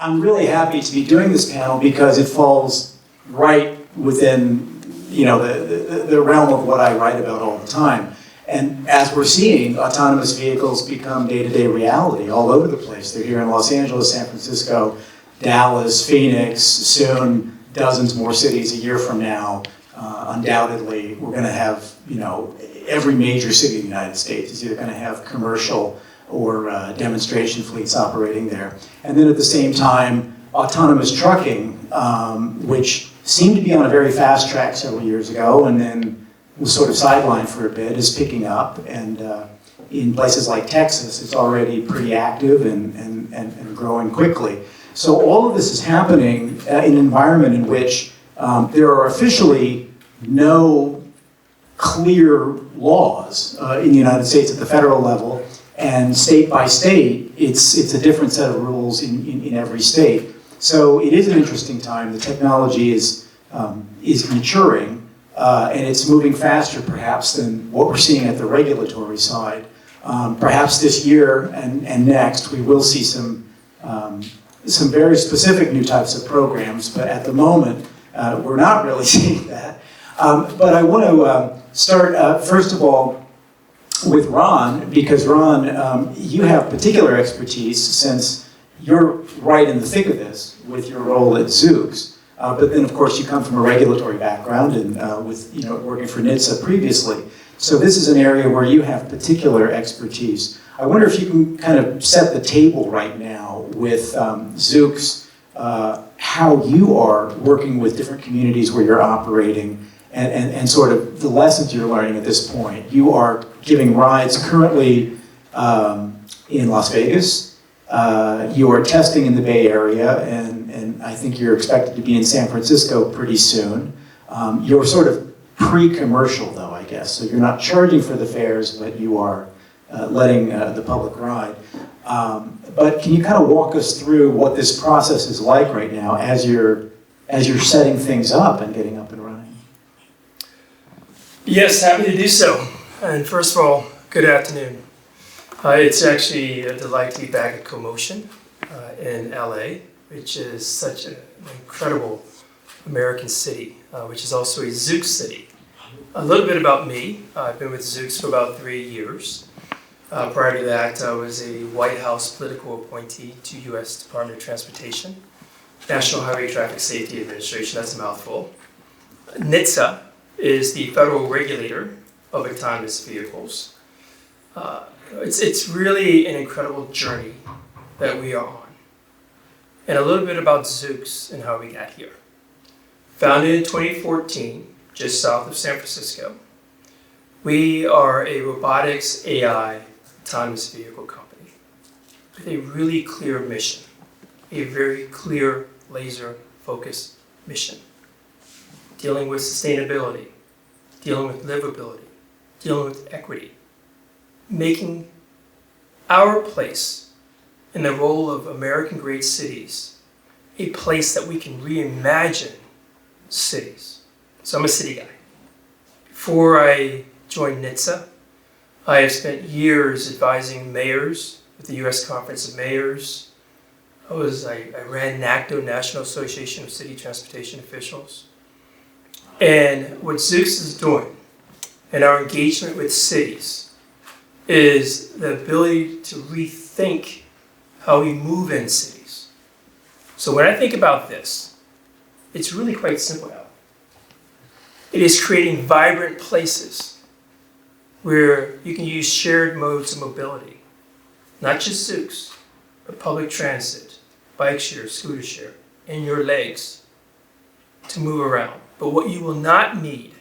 I'm really happy to be doing this panel because it falls right within, the realm of what I write about all the time. And as we're seeing, autonomous vehicles become day-to-day reality all over the place. They're here in Los Angeles, San Francisco, Dallas, Phoenix, soon dozens more cities a year from now. Undoubtedly, we're going to have, every major city in the United States is either going to have commercial or demonstration fleets operating there. And then at the same time, autonomous trucking, which seemed to be on a very fast track several years ago and then was sort of sidelined for a bit, is picking up. And in places like Texas, it's already pretty active and growing quickly. So all of this is happening in an environment in which there are officially no clear laws in the United States at the federal level, and state by state, it's a different set of rules in every state. So it is an interesting time. The technology is maturing, and it's moving faster perhaps than what we're seeing at the regulatory side. Perhaps this year and next we will see some very specific new types of programs, but at the moment we're not really seeing that. But I want to start, first of all, with Ron, because Ron, you have particular expertise since you're right in the thick of this with your role at Zoox. But then, of course, you come from a regulatory background and with working for NHTSA previously. So this is an area where you have particular expertise. I wonder if you can kind of set the table right now with Zoox, how you are working with different communities where you're operating, and sort of the lessons you're learning at this point. You are giving rides currently in Las Vegas. You are testing in the Bay Area, and I think you're expected to be in San Francisco pretty soon. You're sort of pre-commercial, though, I guess. So you're not charging for the fares, but you are letting the public ride. But can you kind of walk us through what this process is like right now as you're setting things up and getting up and running? Yes, happy to do so. And first of all, good afternoon. It's actually a delight to be back at Commotion in LA, which is such an incredible American city, which is also a Zoox city. A little bit about me. I've been with Zoox for about 3 years. Prior to that, I was a White House political appointee to U.S. Department of Transportation, National Highway Traffic Safety Administration, that's a mouthful. NHTSA is the federal regulator of autonomous vehicles. It's really an incredible journey that we are on. And a little bit about Zoox and how we got here. Founded in 2014, just south of San Francisco, we are a robotics, AI, autonomous vehicle company with a really clear mission, a very clear laser-focused mission. Dealing with sustainability, dealing with livability, dealing with equity, making our place in the role of American great cities a place that we can reimagine cities. So I'm a city guy. Before I joined NHTSA, I have spent years advising mayors with the U.S. Conference of Mayors. I ran NACTO, National Association of City Transportation Officials. And what Zoox is doing in our engagement with cities is the ability to rethink how we move in cities. So when I think about this, it's really quite simple now. It is creating vibrant places where you can use shared modes of mobility, not just Zoox, but public transit, bike share, scooter share, and your legs to move around. But what you will not need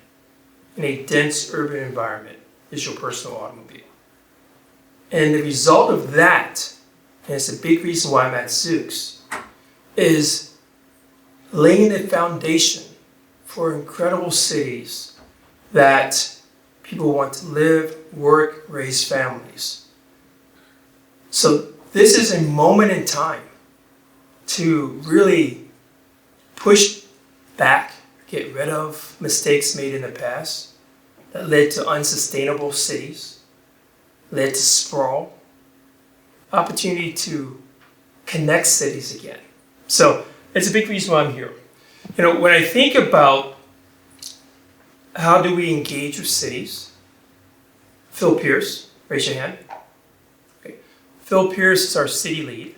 in a dense urban environment is your personal automobile. And the result of that, and it's a big reason why I'm at Zoox, is laying the foundation for incredible cities that people want to live, work, raise families. So this is a moment in time to really push back, get rid of mistakes made in the past that led to unsustainable cities, led to sprawl, opportunity to connect cities again, So it's a big reason why I'm here. When I think about how do we engage with cities, Phil Pierce, raise your hand. Okay. Phil Pierce is our city lead.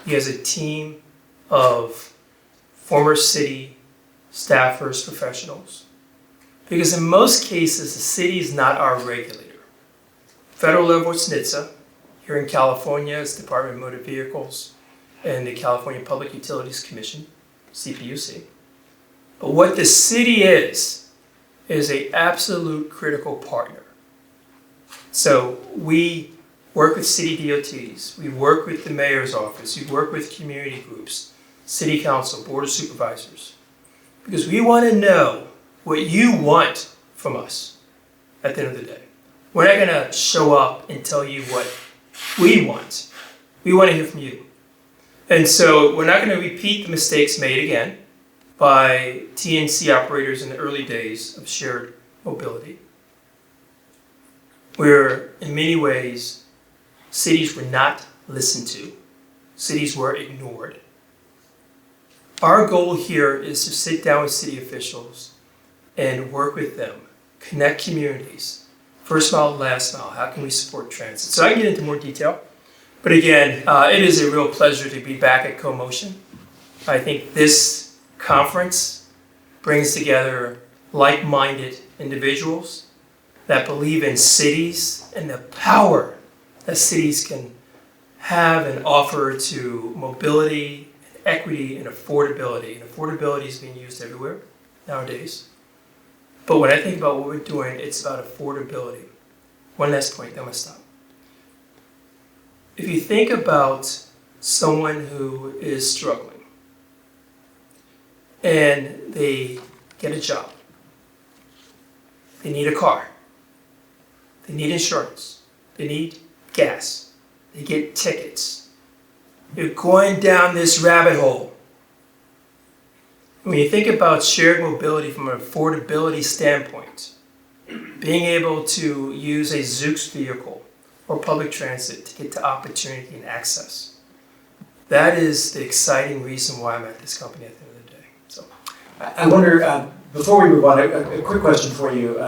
He has a team of former city staffers, professionals. Because in most cases, the city is not our regulator. Federal level, it's NHTSA. Here in California, it's Department of Motor Vehicles and the California Public Utilities Commission, CPUC. But what the city is an absolute critical partner. So we work with city DOTs, we work with the mayor's office, we work with community groups, city council, board of supervisors, because we want to know what you want from us at the end of the day. We're not going to show up and tell you what we want. We want to hear from you. And so we're not going to repeat the mistakes made again by TNC operators in the early days of shared mobility, where in many ways cities were not listened to, cities were ignored. Our goal here is to sit down with city officials and work with them, connect communities, first mile, last mile, how can we support transit? So I can get into more detail, but again, it is a real pleasure to be back at CoMotion. I think this conference brings together like-minded individuals that believe in cities and the power that cities can have and offer to mobility, and equity, and affordability. And affordability is being used everywhere nowadays. But when I think about what we're doing, it's about affordability. One last point, then I'm going to stop. If you think about someone who is struggling and they get a job, they need a car, they need insurance, they need gas, they get tickets, they're going down this rabbit hole. When you think about shared mobility from an affordability standpoint, being able to use a Zoox vehicle or public transit to get to opportunity and access, that is the exciting reason why I'm at this company at the end of the day. So, I wonder, before we move on, a quick question for you.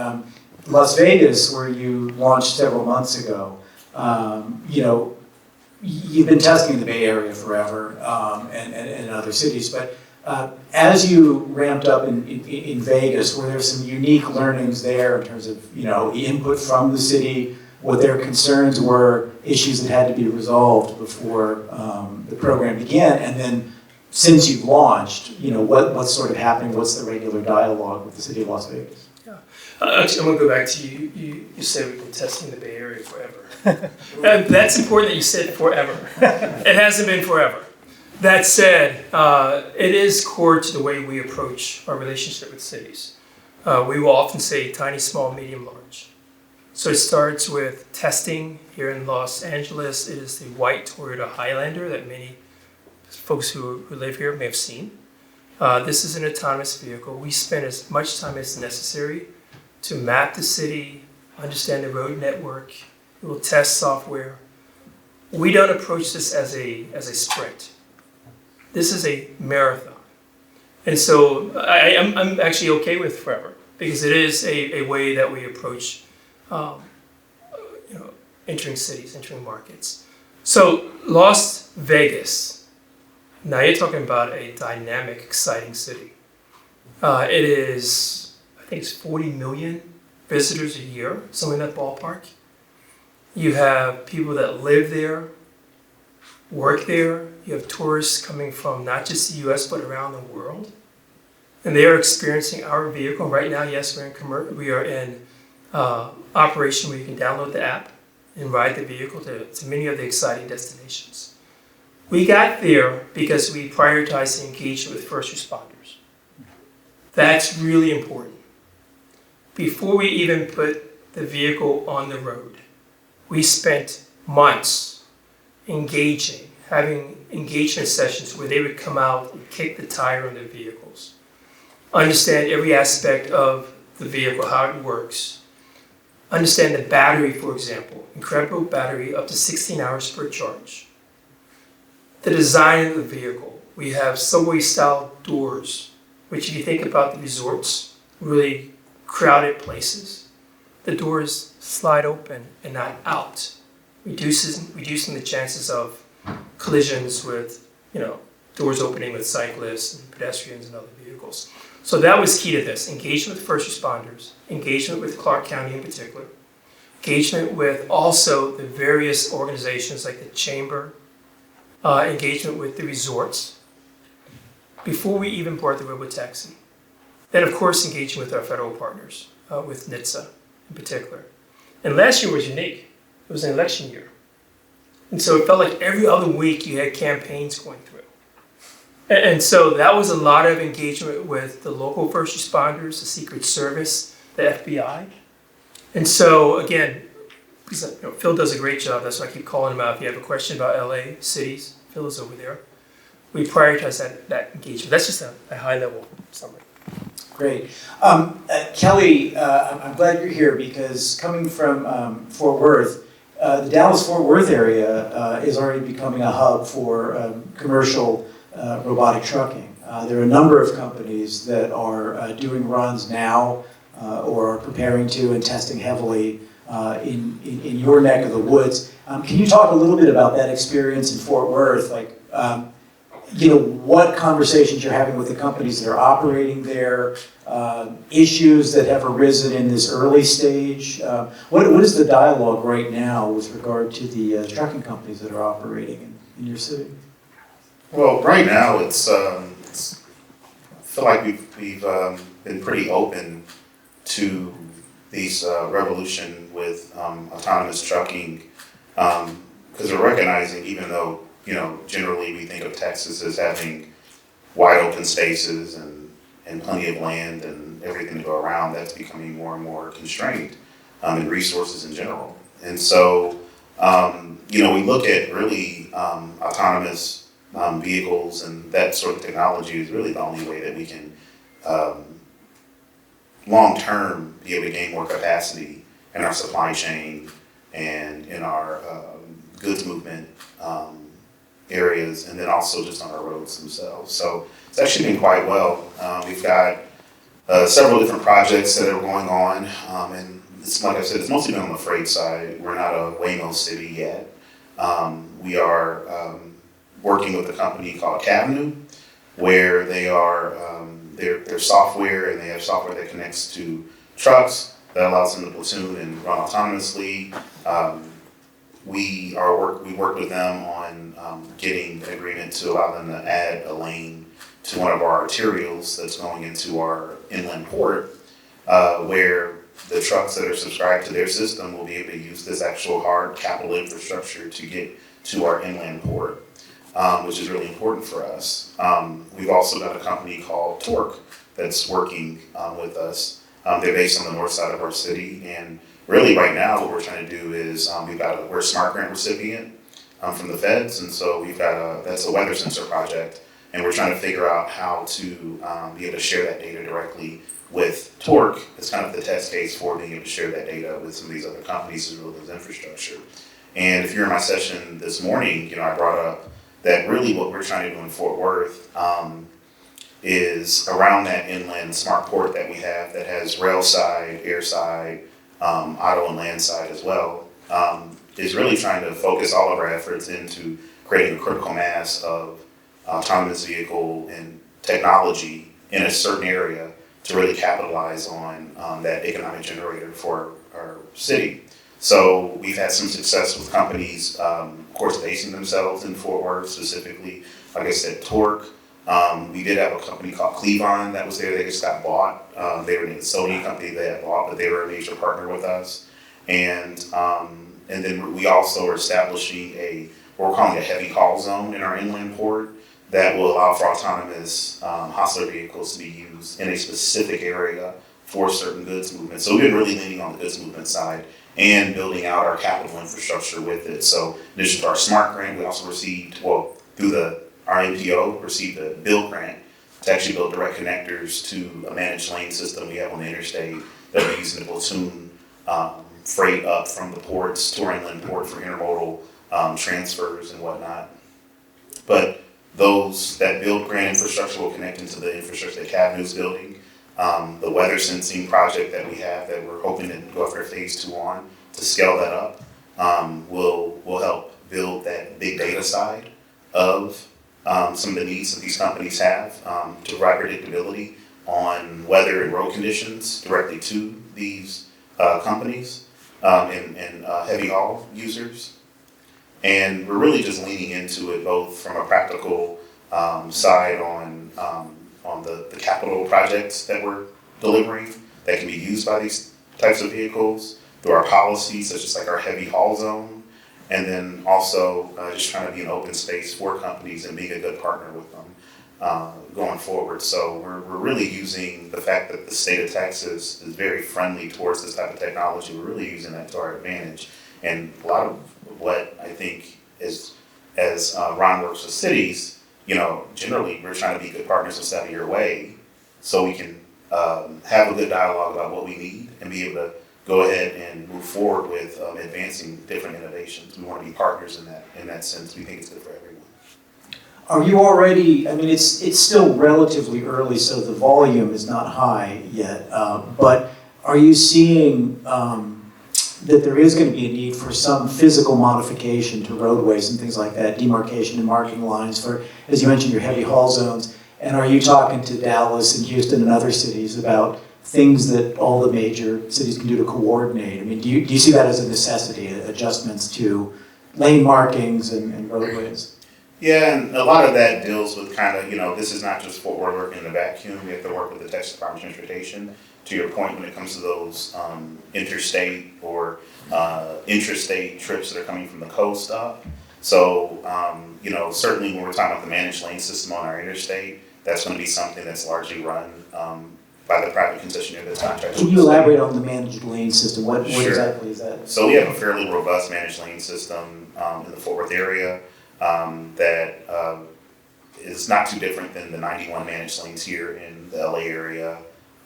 Las Vegas, where you launched several months ago, you've been testing in the Bay Area forever and in other cities, but as you ramped up in Vegas, were there some unique learnings there in terms of input from the city, what their concerns were, issues that had to be resolved before the program began, and then since you've launched, what's sort of happening? What's the regular dialogue with the city of Las Vegas? Yeah, actually, I'm going to go back to you. You said we've been testing the Bay Area forever. That's important that you said forever. It hasn't been forever. That said, it is core to the way we approach our relationship with cities. We will often say tiny, small, medium, large. So it starts with testing here in Los Angeles. It is the white Toyota Highlander that many folks who live here may have seen. This is an autonomous vehicle. We spend as much time as necessary to map the city, understand the road network. We will test software. We don't approach this as a sprint. This is a marathon. And so I'm actually okay with forever because it is a way that we approach entering cities, entering markets. So Las Vegas, now you're talking about a dynamic, exciting city. It is, I think it's 40 million visitors a year, somewhere in that ballpark. You have people that live there, work there. You have tourists coming from not just the US, but around the world. And they are experiencing our vehicle. Right now, yes, we are in operation where you can download the app and ride the vehicle to many of the exciting destinations. We got there because we prioritized engagement with first responders. That's really important. Before we even put the vehicle on the road, we spent months engaging, having engagement sessions where they would come out and kick the tire on their vehicles, understand every aspect of the vehicle, how it works, understand the battery, for example, incredible battery, up to 16 hours per charge, the design of the vehicle, we have subway-style doors, which if you think about the resorts, really crowded places, the doors slide open and not out, reducing the chances of collisions with, doors opening with cyclists and pedestrians and other vehicles. So that was key to this, engagement with first responders, engagement with Clark County in particular, engagement with also the various organizations like the Chamber, engagement with the resorts, before we even brought the robotaxi. Then of course engaging with our federal partners, with NHTSA in particular. And last year was unique. It was an election year. And so it felt like every other week you had campaigns going through. And so that was a lot of engagement with the local first responders, the Secret Service, the FBI. And so again, because Phil does a great job, that's why I keep calling him out. If you have a question about LA cities, Phil is over there. We prioritize that engagement. That's just a high level summary. Great. Kelly, I'm glad you're here because coming from Fort Worth, the Dallas-Fort Worth area is already becoming a hub for commercial robotic trucking. There are a number of companies that are doing runs now or are preparing to and testing heavily in your neck of the woods. Can you talk a little bit about that experience in Fort Worth? Like, what conversations you're having with the companies that are operating there, issues that have arisen in this early stage. What is the dialogue right now with regard to the trucking companies that are operating in your city? Well, right now I feel like we've been pretty open to these revolution with autonomous trucking because we're recognizing, even though generally we think of Texas as having wide open spaces and plenty of land and everything to go around, that's becoming more and more constrained in resources in general. And so, we look at really autonomous vehicles and that sort of technology is really the only way that we can long-term be able to gain more capacity in our supply chain and in our goods movement areas, and then also just on our roads themselves. So it's actually been quite well. We've got several different projects that are going on, and it's, like I said, it's mostly been on the freight side. We're not a Waymo city yet. We are working with a company called Cavenue, where they are their software, and they have software that connects to trucks that allows them to platoon and run autonomously. We worked with them on getting an agreement to allow them to add a lane to one of our arterials that's going into our inland port, where the trucks that are subscribed to their system will be able to use this actual hard capital infrastructure to get to our inland port, which is really important for us. We've also got a company called Torque that's working with us. They're based on the north side of our city, and really right now what we're trying to do is we're a SMART grant recipient from the feds, and so that's a weather sensor project, and we're trying to figure out how to be able to share that data directly with Torque. It's kind of the test case for being able to share that data with some of these other companies as well as infrastructure. And if you're in my session this morning, I brought up that really what we're trying to do in Fort Worth is around that inland smart port that we have that has rail side, air side, auto and land side as well, is really trying to focus all of our efforts into creating a critical mass of autonomous vehicle and technology in a certain area to really capitalize on that economic generator for our city. So we've had some success with companies, of course, basing themselves in Fort Worth specifically. Like I said, Torque. We did have a company called Cleavon that was there. They just got bought. They were an Sony company they had bought, but they were a major partner with us. And then we also are establishing what we're calling a heavy haul zone in our inland port that will allow for autonomous hostler vehicles to be used in a specific area for certain goods movement. So we've been really leaning on the goods movement side and building out our capital infrastructure with it. So in addition to our SMART grant, we also received, through our NPO, received a build grant to actually build direct connectors to a managed lane system we have on the interstate that we're using to platoon freight up from the ports to our inland port for intermodal transfers and whatnot. But those that build grant infrastructure will connect into the infrastructure that Cavenou's building. The weather sensing project that we have that we're hoping to go after phase 2 on to scale that up will help build that big data side of some of the needs that these companies have to provide predictability on weather and road conditions directly to these companies and heavy haul users. And we're really just leaning into it both from a practical side on the capital projects that we're delivering that can be used by these types of vehicles, through our policies such as like our heavy haul zone, and then also just trying to be an open space for companies and being a good partner with them going forward. So we're really using the fact that the state of Texas is very friendly towards this type of technology. We're really using that to our advantage. And a lot of what I think is, as Ron works with cities, generally we're trying to be good partners and step your way so we can have a good dialogue about what we need and be able to go ahead and move forward with advancing different innovations. We want to be partners in that sense. We think it's good for everyone. Are you already, it's still relatively early, so the volume is not high yet, but are you seeing that there is going to be a need for some physical modification to roadways and things like that, demarcation and marking lines for, as you mentioned, your heavy haul zones? And are you talking to Dallas and Houston and other cities about things that all the major cities can do to coordinate? Do you see that as a necessity, adjustments to lane markings and roadways? Yeah, and a lot of that deals with this is not just what we're working in the vacuum. We have to work with the Texas Department of Transportation. To your point, when it comes to those interstate or intrastate trips that are coming from the coast up. So, certainly when we're talking about the managed lane system on our interstate, that's going to be something that's largely run by the private concessionaire that's contracted. Can you elaborate on the managed lane system? What Sure. exactly is that? So we have a fairly robust managed lane system in the Fort Worth area that is not too different than the 91 managed lanes here in the LA area,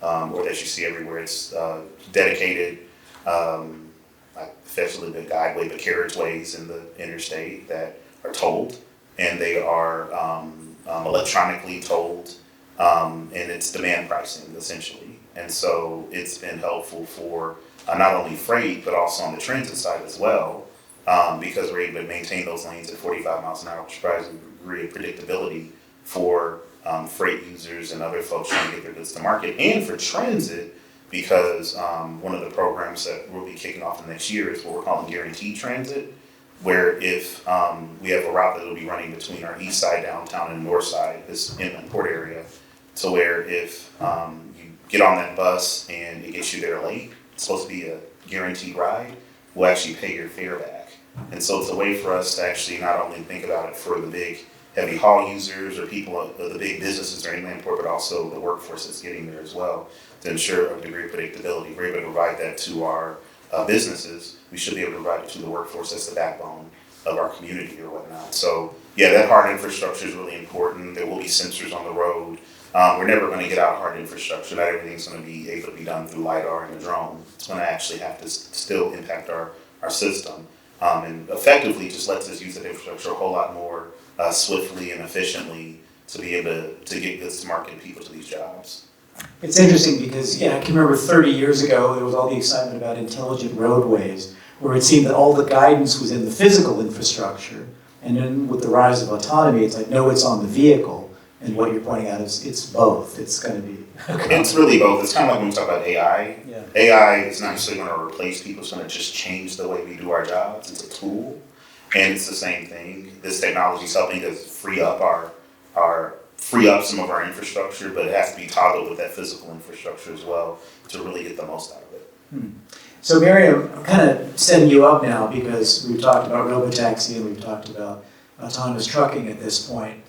or that you see everywhere. It's dedicated, especially the guideway, but carriageways in the interstate that are tolled, and they are electronically tolled, and it's demand pricing essentially. And so it's been helpful for not only freight, but also on the transit side as well, because we're able to maintain those lanes at 45 miles an hour, which provides a degree of predictability for freight users and other folks trying to get their goods to market, and for transit, because one of the programs that we'll be kicking off next year is what we're calling guaranteed transit, where if we have a route that will be running between our east side downtown and north side, this inland port area, to where if you get on that bus and it gets you there late, it's supposed to be a guaranteed ride, we'll actually pay your fare back. And so it's a way for us to actually not only think about it for the big heavy haul users or people, the big businesses during inland port, but also the workforce that's getting there as well, to ensure a degree of predictability. If we're able to provide that to our businesses, we should be able to provide it to the workforce that's the backbone of our community or whatnot. So yeah, that hard infrastructure is really important. There will be sensors on the road. We're never going to get out hard infrastructure. Not everything's going to be able to be done through LiDAR and a drone. It's going to actually have to still impact our system. And effectively just lets us use that infrastructure a whole lot more swiftly and efficiently to be able to get goods to market and people to these jobs. It's interesting because I can remember 30 years ago there was all the excitement about intelligent roadways, where it seemed that all the guidance was in the physical infrastructure, and then with the rise of autonomy, it's like, no, it's on the vehicle. And what you're pointing out is it's both. It's going to be. It's really both. It's kind of like when we talk about AI. Yeah. AI is not necessarily going to replace people. It's going to just change the way we do our jobs. It's a tool, and it's the same thing. This technology is helping us free up some of our infrastructure, but it has to be toggled with that physical infrastructure as well to really get the most out of it. So Miriam, I'm kind of setting you up now because we've talked about robotaxi and we've talked about autonomous trucking at this point.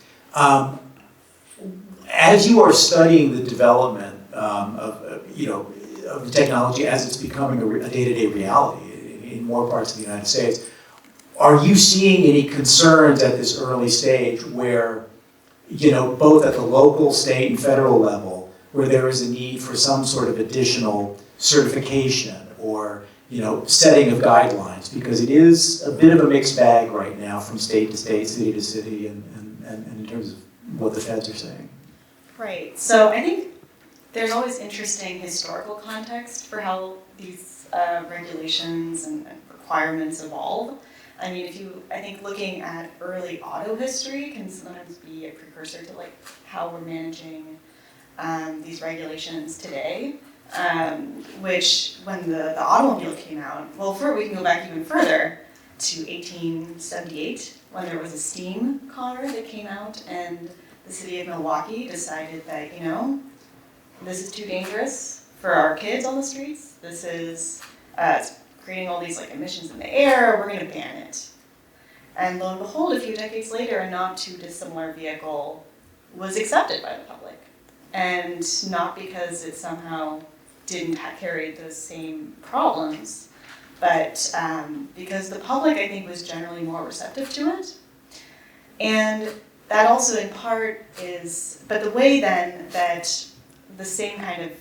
As you are studying the development of the technology as it's becoming a day-to-day reality in more parts of the United States, are you seeing any concerns at this early stage where, both at the local, state, and federal level, where there is a need for some sort of additional certification or setting of guidelines? Because it is a bit of a mixed bag right now from state to state, city to city, and and in terms of what the feds are saying. Right. So I think there's always interesting historical context for how these regulations and requirements evolve. I mean, I think looking at early auto history can sometimes be a precursor to like how we're managing these regulations today. Which when the automobile came out, well, we can go back even further to 1878 when there was a steam car that came out and the city of Milwaukee decided that, this is too dangerous for our kids on the streets. This is it's creating all these like emissions in the air. We're going to ban it. And lo and behold, a few decades later, a not too dissimilar vehicle was accepted by the public. And not because it somehow didn't carry those same problems, but because the public, I think, was generally more receptive to it. And that also in part but the way then that the same kind of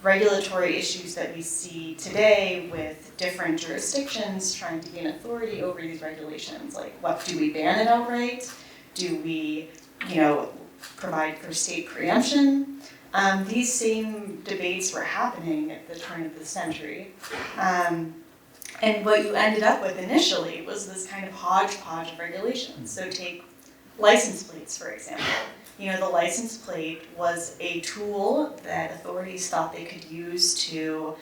regulatory issues that we see today with different jurisdictions trying to gain authority over these regulations, like what, do we ban it outright? Do we, provide for state preemption? These same debates were happening at the turn of the century. And what you ended up with initially was this kind of hodgepodge of regulations. So take license plates, for example. The license plate was a tool that authorities thought they could use to,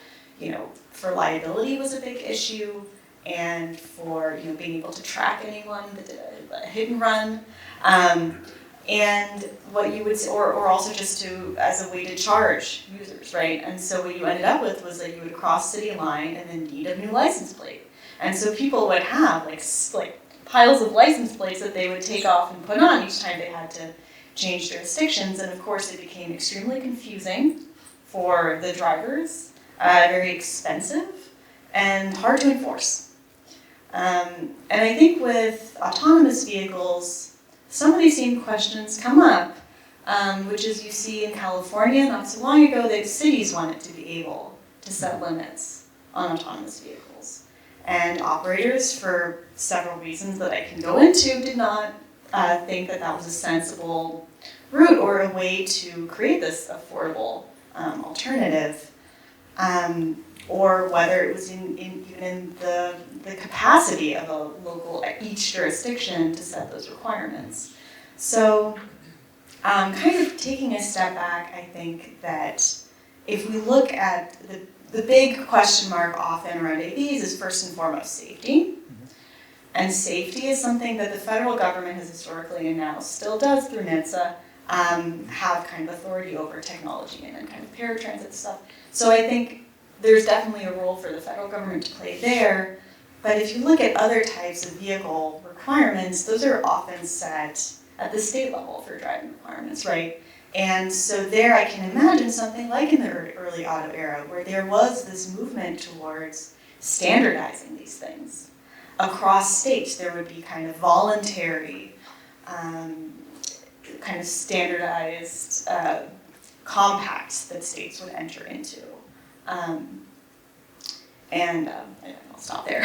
for liability was a big issue, and for, being able to track anyone that did a hit and run. And what you would, or also just as a way to charge users, right? And so what you ended up with was that you would cross city line and then need a new license plate. And so people would have like piles of license plates that they would take off and put on each time they had to change jurisdictions. And of course it became extremely confusing for the drivers, very expensive, and hard to enforce. And I think with autonomous vehicles, some of these same questions come up, which is you see in California not so long ago that cities wanted to be able to set limits on autonomous vehicles. And operators, for several reasons that I can go into, did not think that that was a sensible route or a way to create this affordable alternative, or whether it was even in the capacity of a local, each jurisdiction to set those requirements. So kind of taking a step back, I think that if we look at the big question mark often around AVs is first and foremost safety. And safety is something that the federal government has historically and now still does through NHTSA, have kind of authority over technology and kind of paratransit stuff. So I think there's definitely a role for the federal government to play there. But if you look at other types of vehicle requirements, those are often set at the state level for driving requirements, right? And so there I can imagine something like in the early auto era where there was this movement towards standardizing these things. Across states, there would be kind of voluntary, kind of standardized compacts that states would enter into. I'll stop there.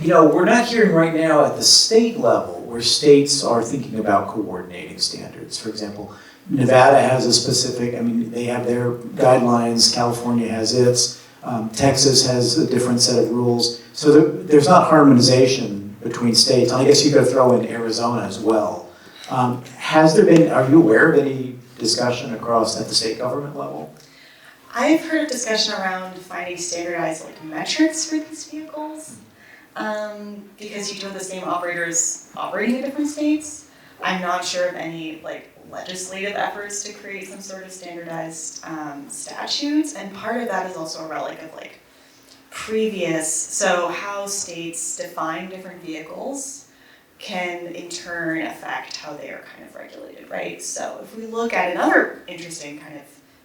We're not hearing right now at the state level where states are thinking about coordinating standards. For example, Nevada has a specific, they have their guidelines, California has its, Texas has a different set of rules. So there's not harmonization between states. I guess you could throw in Arizona as well. Has there been, are you aware of any discussion across at the state government level? I've heard of discussion around finding standardized metrics for these vehicles, because you do have the same operators operating in different states. I'm not sure of any legislative efforts to create some sort of standardized statutes, and part of that is also a relic of previous, so how states define different vehicles can in turn affect how they are kind of regulated, right? So if we look at another interesting kind of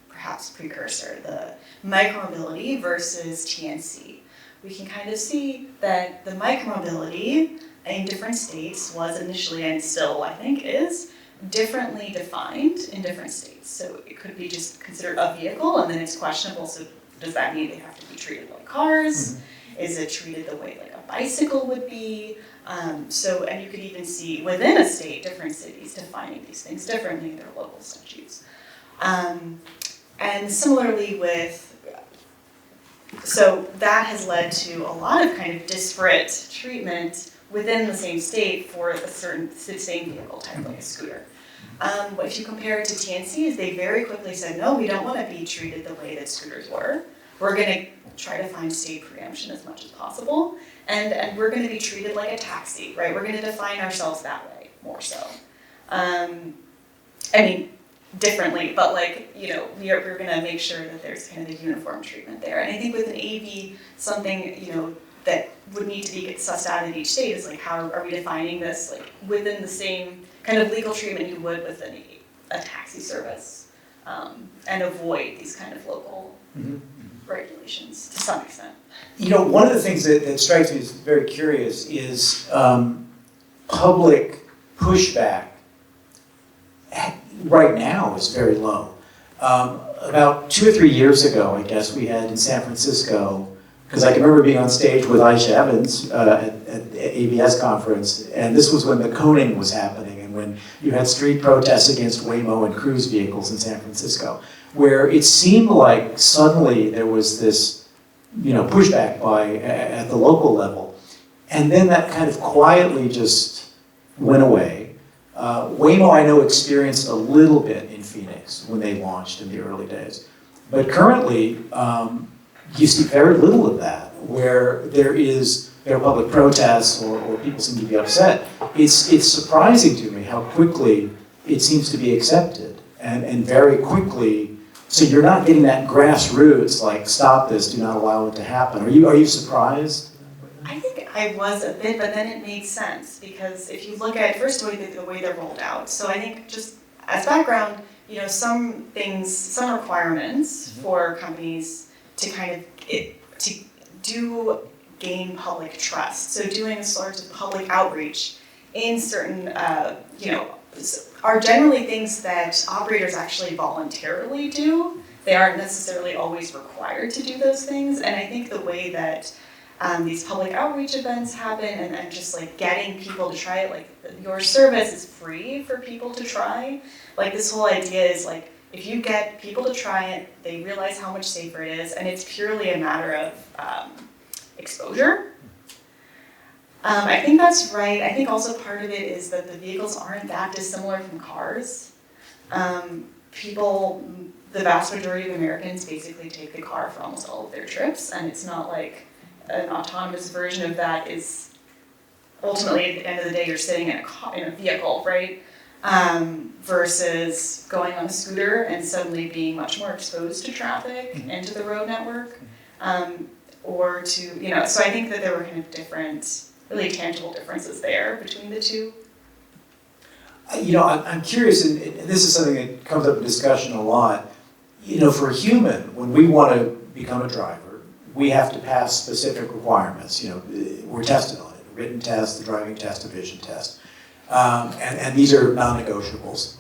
perhaps precursor, the micromobility versus TNC, we can kind of see that the micromobility in different states was initially, and still I think is, differently defined in different states. So it could be just considered a vehicle, and then it's questionable, so does that mean they have to be treated like cars? Mm-hmm. Is it treated the way a bicycle would be? And you could even see within a state, different cities defining these things differently in their local statutes. And similarly so that has led to a lot of kind of disparate treatment within the same state for a certain same vehicle type, like a scooter. If you compare it to TNCs, they very quickly said, no, we don't want to be treated the way that scooters were. We're going to try to find state preemption as much as possible, and we're going to be treated like a taxi, right? We're going to define ourselves that way, more so. Differently, but we're going to make sure that there's kind of a uniform treatment there. And I think with an AV, something, that would need to be sussed out in each state is like, how are we defining this within the same kind of legal treatment you would with a taxi service, and avoid these kind of local regulations to some extent. One of the things that strikes me as very curious is public pushback right now is very low. About 2 or 3 years ago, I guess, we had in San Francisco, because I can remember being on stage with Aisha Evans at the ABS conference, and this was when the coning was happening and when you had street protests against Waymo and Cruise vehicles in San Francisco, where it seemed like suddenly there was this pushback at the local level, and then that kind of quietly just went away. Waymo, I know, experienced a little bit in Phoenix when they launched in the early days. But currently, you see very little of that, where there are public protests or people seem to be upset. It's surprising to me how quickly it seems to be accepted, and very quickly, so you're not getting that grassroots, like, stop this, do not allow it to happen. Are you surprised? I think I was a bit, but then it made sense, because if you look at first the way they're rolled out. So I think, just as background, some requirements for companies to kind of gain public trust. So doing sorts of public outreach in certain, are generally things that operators actually voluntarily do. They aren't necessarily always required to do those things. And I think the way that these public outreach events happen, and just getting people to try it, your service is free for people to try. This whole idea is if you get people to try it, they realize how much safer it is, and it's purely a matter of exposure. I think that's right. I think also part of it is that the vehicles aren't that dissimilar from cars. The vast majority of Americans basically take the car for almost all of their trips, and it's not like an autonomous version of that is ultimately, at the end of the day, you're sitting in a vehicle, right? Versus going on a scooter and suddenly being much more exposed to traffic and to the road network, or to, so I think that there were kind of different, really tangible differences there between the two. I'm curious, and this is something that comes up in discussion a lot. For a human, when we want to become a driver, we have to pass specific requirements. We're tested on it: a written test, the driving test, a vision test. And these are non-negotiables.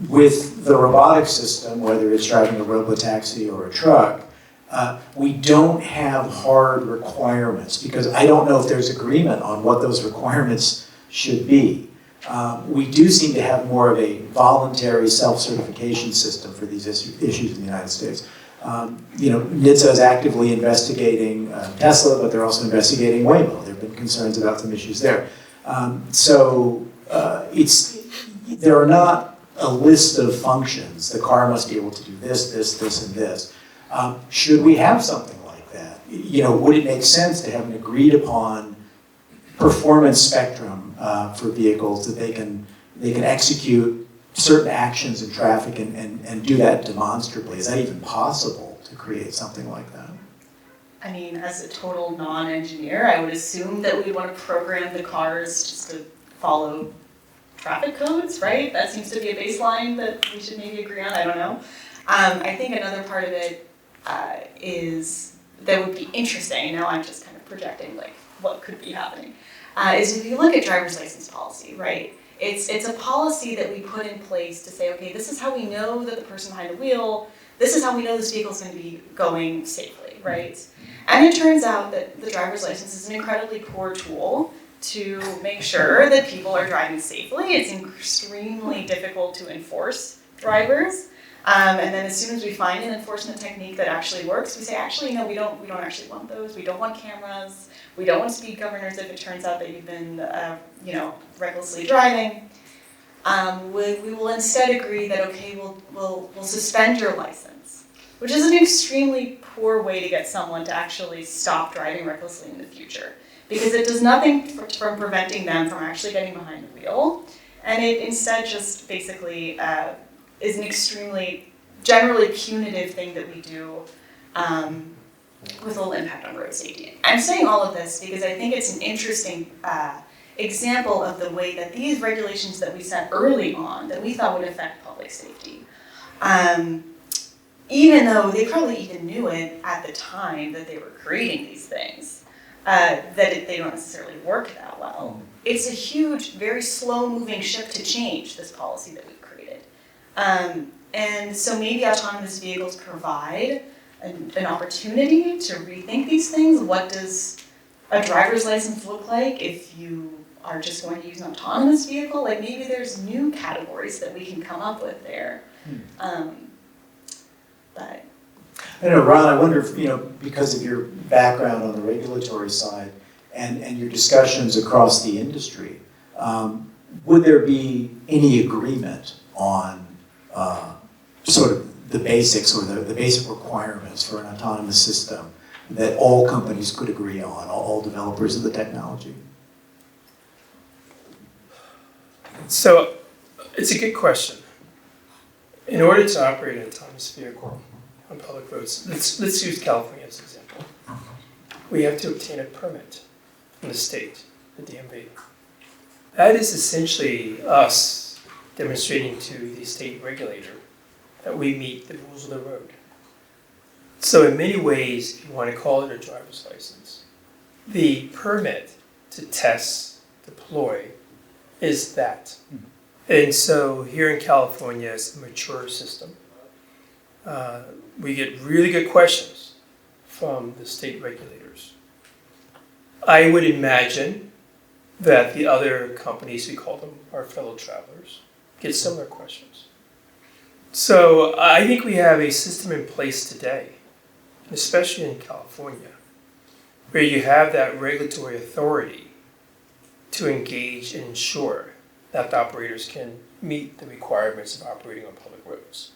With the robotic system, whether it's driving a robotaxi or a truck, we don't have hard requirements, because I don't know if there's agreement on what those requirements should be. We do seem to have more of a voluntary self-certification system for these issues in the United States. NHTSA is actively investigating Tesla, but they're also investigating Waymo. There have been concerns about some issues there. There are not a list of functions. The car must be able to do this, this, this, and this. Should we have something like that? Would it make sense to have an agreed upon performance spectrum for vehicles that they can execute certain actions in traffic and do that demonstrably? Is that even possible to create something like that? I mean, as a total non-engineer, I would assume that we'd want to program the cars just to follow traffic codes, right? That seems to be a baseline that we should maybe agree on. I don't know. I think another part of it that would be interesting, now I'm just kind of projecting what could be happening, is if you look at driver's license policy, right? It's a policy that we put in place to say, okay, this is how we know that the person behind the wheel, this is how we know this vehicle is going to be going safely, right? And it turns out that the driver's license is an incredibly poor tool to make sure that people are driving safely. It's extremely difficult to enforce drivers. And then as soon as we find an enforcement technique that actually works, we say, actually, no, we don't actually want those. We don't want cameras. We don't want speed governors if it turns out that you've been, recklessly driving. We will instead agree that, okay, we'll suspend your license, which is an extremely poor way to get someone to actually stop driving recklessly in the future, because it does nothing from preventing them from actually getting behind the wheel, and it instead just basically is an extremely generally punitive thing that we do with little impact on road safety. I'm saying all of this because I think it's an interesting example of the way that these regulations that we set early on that we thought would affect public safety, even though they probably even knew it at the time that they were creating these things, they don't necessarily work that well. It's a huge, very slow-moving ship to change, this policy that we've created. And so maybe autonomous vehicles provide an opportunity to rethink these things. What does a driver's license look like if you are just going to use an autonomous vehicle? Like, maybe there's new categories that we can come up with there. But I know, Ron, I wonder if, because of your background on the regulatory side and your discussions across the industry, would there be any agreement on sort of the basics or the basic requirements for an autonomous system that all companies could agree on, all developers of the technology? So it's a good question. In order to operate an autonomous vehicle on public roads, let's use California as an example. We have to obtain a permit from the state, the DMV. That is essentially us demonstrating to the state regulator that we meet the rules of the road. So in many ways, if you want to call it a driver's license, the permit to test, deploy, is that. And so here in California, it's a mature system. We get really good questions from the state regulators. I would imagine that the other companies, we call them our fellow travelers, get similar questions. So I think we have a system in place today, especially in California, where you have that regulatory authority to engage and ensure that the operators can meet the requirements of operating on public roads.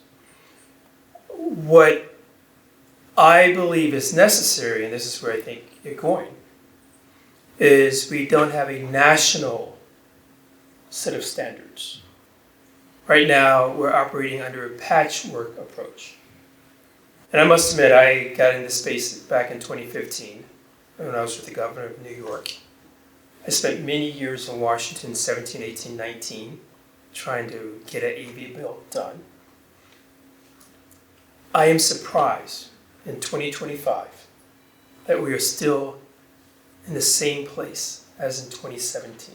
What I believe is necessary, and this is where I think you're going, is we don't have a national set of standards. Right now, we're operating under a patchwork approach. And I must admit, I got into space back in 2015 when I was with the governor of New York. I spent many years in Washington, 17, 18, 19, trying to get an AV bill done. I am surprised in 2025 that we are still in the same place as in 2017.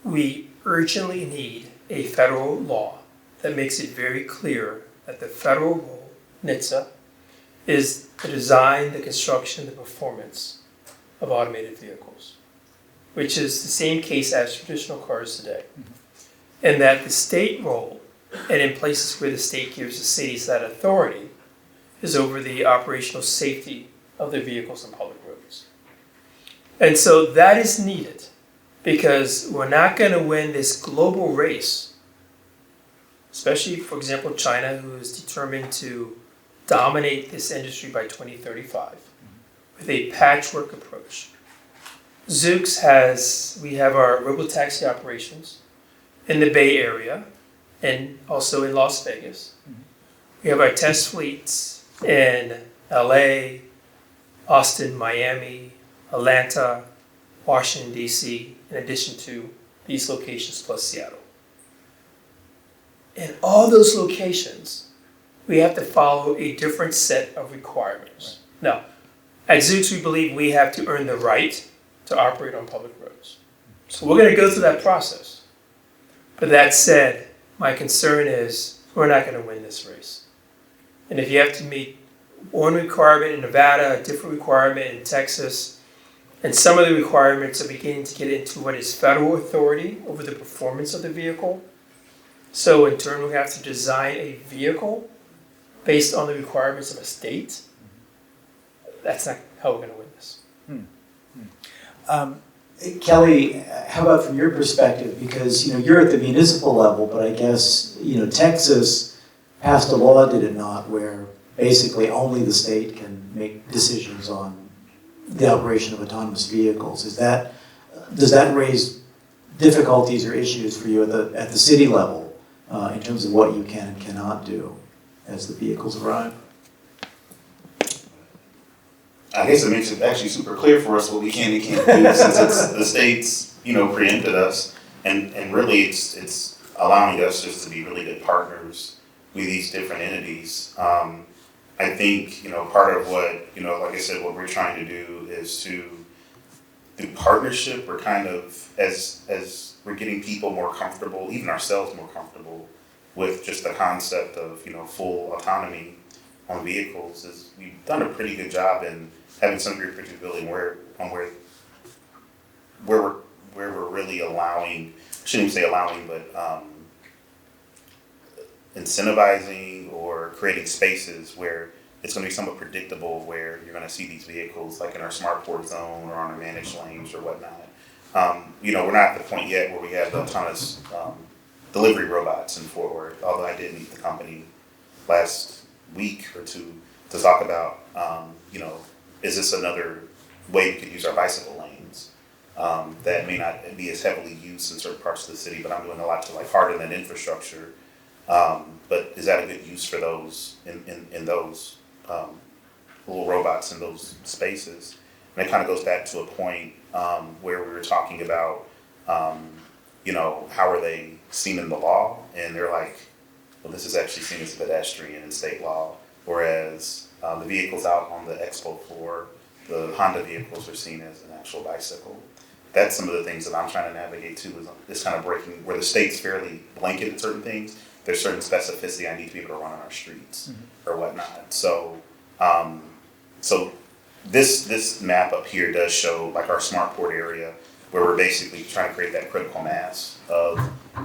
We urgently need a federal law that makes it very clear that the federal role, NHTSA, is the design, the construction, the performance of automated vehicles, which is the same case as traditional cars today. And that the state role, and in places where the state gives the cities that authority, is over the operational safety of the vehicles on public roads. And so that is needed, because we're not going to win this global race, especially, for example, China, who is determined to dominate this industry by 2035 with a patchwork approach. Zoox we have our robotaxi operations in the Bay Area and also in Las Vegas. We have our test fleets in LA, Austin, Miami, Atlanta, Washington, D.C., in addition to these locations plus Seattle. In all those locations, we have to follow a different set of requirements. Now, at Zoox, we believe we have to earn the right to operate on public roads. So we're going to go through that process. But that said, my concern is we're not going to win this race. And if you have to meet one requirement in Nevada, a different requirement in Texas, and some of the requirements are beginning to get into what is federal authority over the performance of the vehicle. So in turn, we have to design a vehicle based on the requirements of a state. That's not how we're going to win this. Kelly, how about from your perspective? Because you're at the municipal level, but I guess Texas passed a law, did it not, where basically only the state can make decisions on the operation of autonomous vehicles. Does that raise difficulties or issues for you at the city level in terms of what you can and cannot do as the vehicles arrive? I guess it makes it actually super clear for us what we can and can't do since it's the states, preempted us, and really it's allowing us just to be really good partners with these different entities. I think, part of what, like I said, what we're trying to do is through partnership, we're kind of, as we're getting people more comfortable, even ourselves more comfortable with just the concept of, full autonomy on vehicles, is we've done a pretty good job in having some degree of predictability where we're really allowing, I shouldn't even say allowing, but incentivizing or creating spaces where it's going to be somewhat predictable, where you're going to see these vehicles like in our smart port zone or on our managed lanes or whatnot. We're not at the point yet where we have the autonomous delivery robots in Fort Worth, although I did meet the company last week or two to talk about, is this another way we could use our bicycle lanes that may not be as heavily used in certain parts of the city, but I'm doing a lot to harden that infrastructure. But is that a good use for those in those little robots in those spaces? And it kind of goes back to a point where we were talking about, how are they seen in the law? And they're like, well, this is actually seen as a pedestrian in state law, whereas the vehicles out on the expo floor, the Honda vehicles, are seen as an actual bicycle. That's some of the things that I'm trying to navigate too, is this kind of breaking where the state's fairly blanket in certain things. There's certain specificity I need to be able to run on our streets or whatnot. So, this map up here does show our smart port area, where we're basically trying to create that critical mass of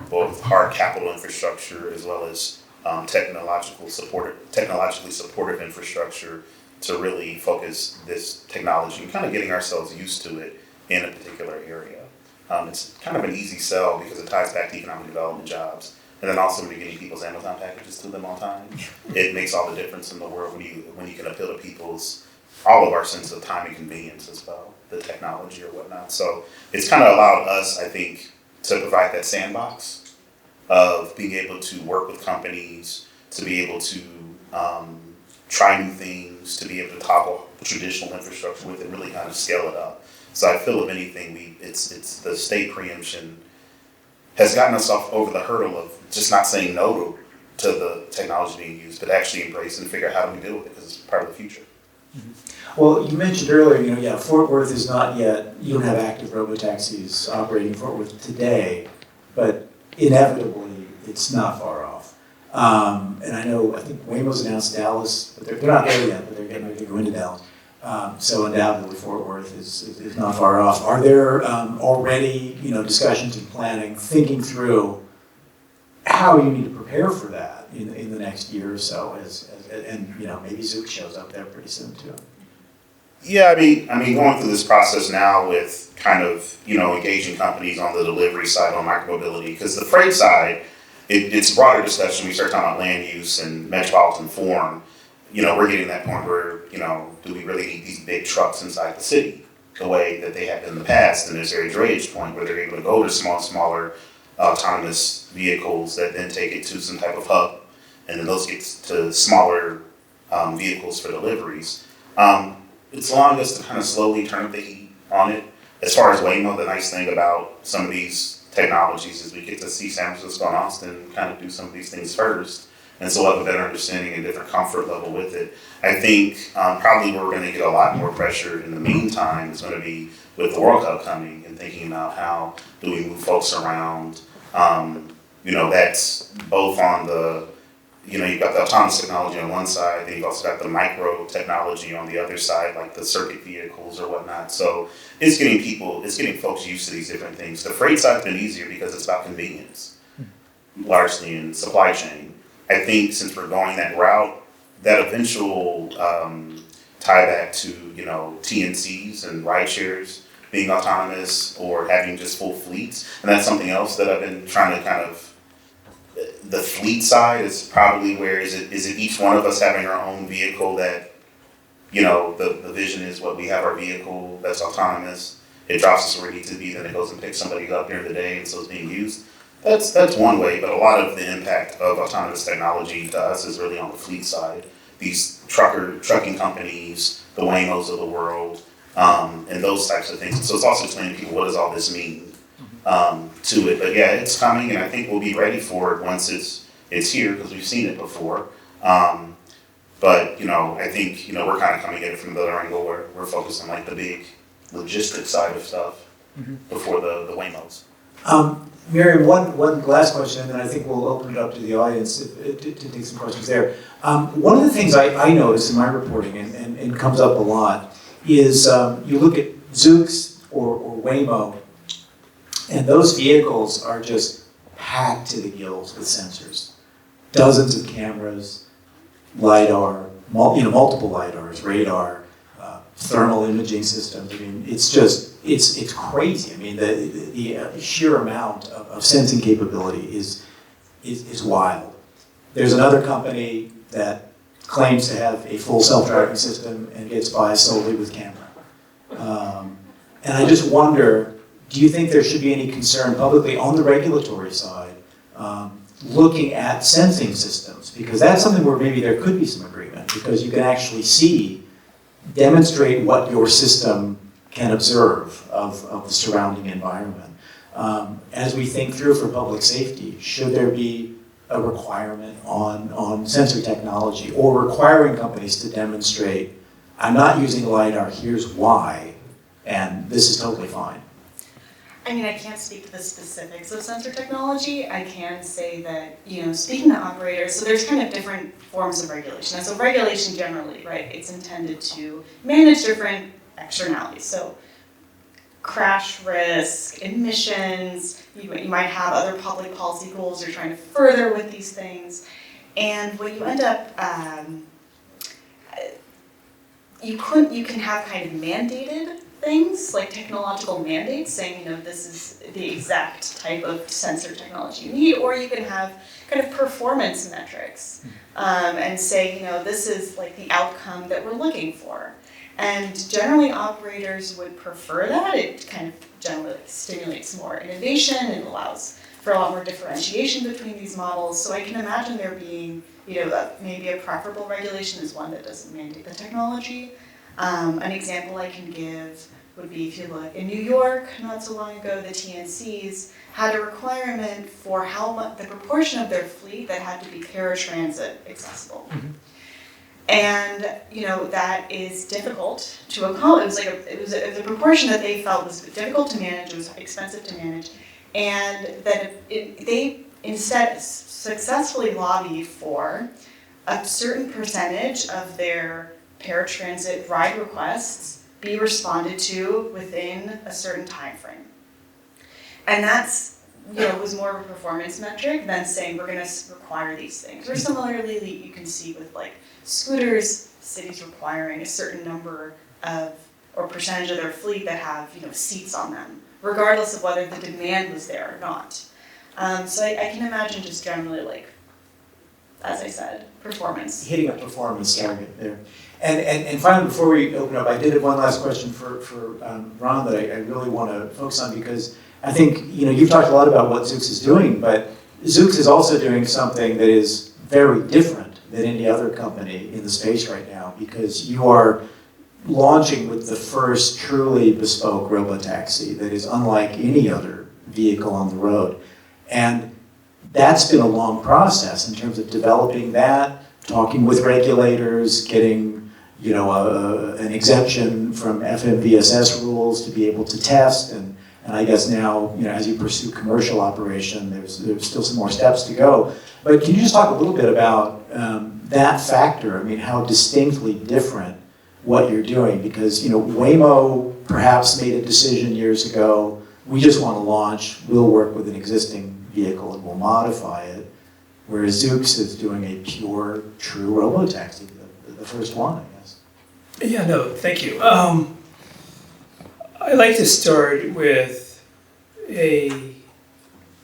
both hard capital infrastructure as well as technologically supportive infrastructure to really focus this technology and kind of getting ourselves used to it in a particular area. It's kind of an easy sell because it ties back to economic development jobs. And then also when you're getting people's Amazon packages to them on time, it makes all the difference in the world when you can appeal to all of our sense of time and convenience as well, the technology or whatnot. So it's kind of allowed us, I think, to provide that sandbox of being able to work with companies, to be able to try new things, to be able to topple traditional infrastructure with it, really kind of scale it up. So I feel, if anything, it's the state preemption has gotten us off over the hurdle of just not saying no to the technology being used, but actually embrace and figure out how do we deal with it, because it's part of the future. Mm-hmm. Well, you mentioned earlier, Fort Worth is not yet, you don't have active robotaxis operating in Fort Worth today, but inevitably it's not far off. And I think Waymo's announced Dallas, but they're not there yet, but they're getting ready to go into Dallas. So undoubtedly Fort Worth is not far off. Are there already discussions and planning, thinking through how you need to prepare for that in the next year or so, and maybe Zook shows up there pretty soon too? Yeah, I mean, going through this process now with kind of engaging companies on the delivery side on micromobility, because the freight side, it's a broader discussion. We start talking about land use and metropolitan form. We're getting to that point where, do we really need these big trucks inside the city the way that they have in the past? And there's a drayage point where they're able to go to smaller autonomous vehicles that then take it to some type of hub, and then those get to smaller vehicles for deliveries. It's allowing us to kind of slowly turn the heat on it. As far as Waymo, the nice thing about some of these technologies is we get to see San Francisco and Austin kind of do some of these things first. And so we'll have a better understanding and different comfort level with it. I think probably where we're going to get a lot more pressure in the meantime is going to be with the World Cup coming and thinking about how do we move folks around. That's both on the you've got the autonomous technology on one side, then you've also got the micro technology on the other side, like the circuit vehicles or whatnot. So it's getting folks used to these different things. The freight side's been easier because it's about convenience, largely in supply chain. I think since we're going that route, that eventual tie back to, TNCs and ride shares being autonomous or having just full fleets, and that's something else that I've been trying to kind of. The fleet side is probably where is it each one of us having our own vehicle that, the vision is what we have our vehicle that's autonomous. It drops us where we need to be, then it goes and picks somebody up during the day, and so it's being used. That's one way, but a lot of the impact of autonomous technology to us is really on the fleet side. These trucking companies, the Waymos of the world, and those types of things. So it's also explaining to people, what does all this mean? To it, but yeah, it's coming, and I think we'll be ready for it once it's here because we've seen it before. But I think we're kind of coming at it from the other angle where we're focused on like the big logistics side of stuff before the Waymos. Miriam, one last question, and then I think we'll open it up to the audience to take some questions there. One of the things I notice in my reporting and comes up a lot is you look at Zoox or Waymo. And those vehicles are just packed to the gills with sensors. Dozens of cameras, LiDAR, multiple LiDARs, radar, thermal imaging systems. I mean, it's crazy. I mean, the sheer amount of sensing capability is wild. There's another company that claims to have a full self-driving system and gets by solely with camera. And I just wonder, do you think there should be any concern publicly on the regulatory side looking at sensing systems? Because that's something where maybe there could be some agreement, because you can actually demonstrate what your system can observe of the surrounding environment. As we think through for public safety, should there be a requirement on sensor technology or requiring companies to demonstrate, I'm not using LiDAR, here's why, and this is totally fine? I mean, I can't speak to the specifics of sensor technology. I can say that, speaking to operators, so there's kind of different forms of regulation. And so regulation generally, right, it's intended to manage different externalities. So crash risk, emissions, you might have other public policy goals you're trying to further with these things. And what you end up, you can have kind of mandated things like technological mandates saying, this is the exact type of sensor technology you need, or you can have kind of performance metrics and say, this is like the outcome that we're looking for. And generally operators would prefer that. It kind of generally stimulates more innovation and allows for a lot more differentiation between these models. So I can imagine there being, maybe a preferable regulation is one that doesn't mandate the technology. An example I can give would be, if you look in New York, not so long ago, the TNCs had a requirement for how much, the proportion of their fleet that had to be paratransit accessible. Mm-hmm. And that is difficult to accomplish. It was a proportion that they felt was difficult to manage, it was expensive to manage, and that they instead successfully lobbied for a certain percentage of their paratransit ride requests be responded to within a certain time frame. And that's, was more of a performance metric than saying we're going to require these things. Or similarly, you can see with like scooters, cities requiring a certain number of, or percentage of their fleet that have, seats on them, regardless of whether the demand was there or not. So I can imagine just generally like, as I said, performance. Hitting a performance target there. And finally, before we open up, I did have one last question for Ron that I really want to focus on, because I think, you've talked a lot about what Zoox is doing, but Zoox is also doing something that is very different than any other company in the space right now, because you are launching with the first truly bespoke robotaxi that is unlike any other vehicle on the road. And that's been a long process in terms of developing that, talking with regulators, getting an exemption from FMVSS rules to be able to test, and And I guess now, as you pursue commercial operation, there's still some more steps to go. But can you just talk a little bit about that factor? I mean, how distinctly different what you're doing? Because, Waymo perhaps made a decision years ago, we just want to launch, we'll work with an existing vehicle and we'll modify it. Whereas Zoox is doing a pure, true robotaxi, the first one, I guess. Yeah, no, thank you. I like to start with a